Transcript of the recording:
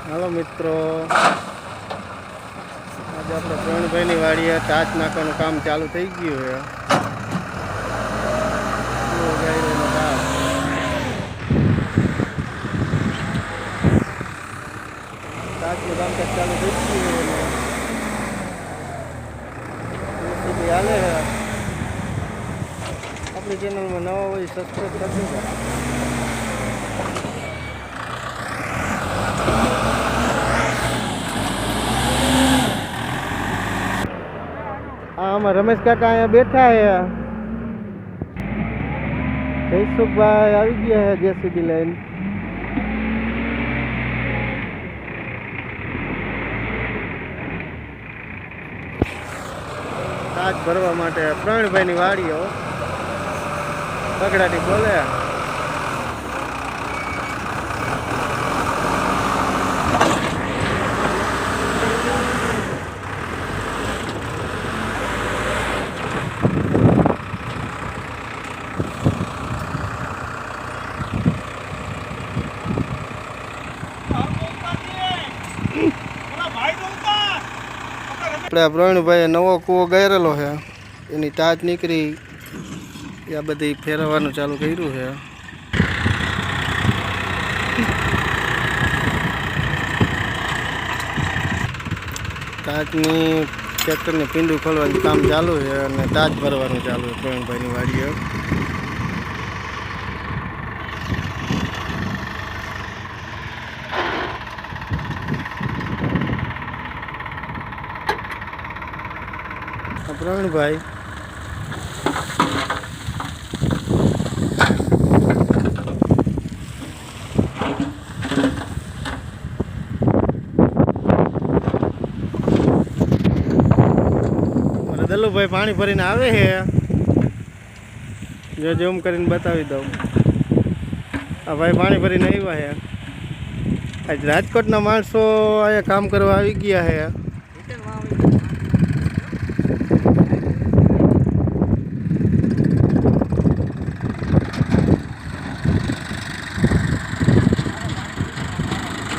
હાલો મિત્રો, આજે આપણે પ્રવીણભાઈની વાડીએ ટાચ નાખવાનું કામ ચાલુ થઈ ગયું છે. ટાચનું કામકાજ ચાલુ થઈ ગયું છે. હાલે આપણી ચેનલમાં નવા હોય સબસ્ક્રાઈબ કરી દેજો. આમાં રમેશ કાકા અહીંયા બેઠા છે. જયસુખભાઈ આવી ગયા છે જેસીબી લઈને. તાજ ભરવા માટે પ્રવીણભાઈની વાડીઓ બગડાટી બોલે. આપણે પ્રવીણભાઈએ નવો કૂવો ગાયરેલો છે, એની ટાચ નીકળી આ બધી ફેરવવાનું ચાલુ કર્યું છે. ટાચની ટ્રેક્ટરની પીંડું ખોલવાનું કામ ચાલુ છે અને ટાચ ભરવાનું ચાલુ છે પ્રવીણભાઈની વાડીએ. પ્રવીણભાઈ દલુભાઈ પાણી ભરીને આવે છે. જો ઝૂમ કરીને બતાવી દઉં. આ ભાઈ પાણી ભરીને આવ્યા છે. આજ રાજકોટના માણસો અહીંયા કામ કરવા આવી ગયા છે.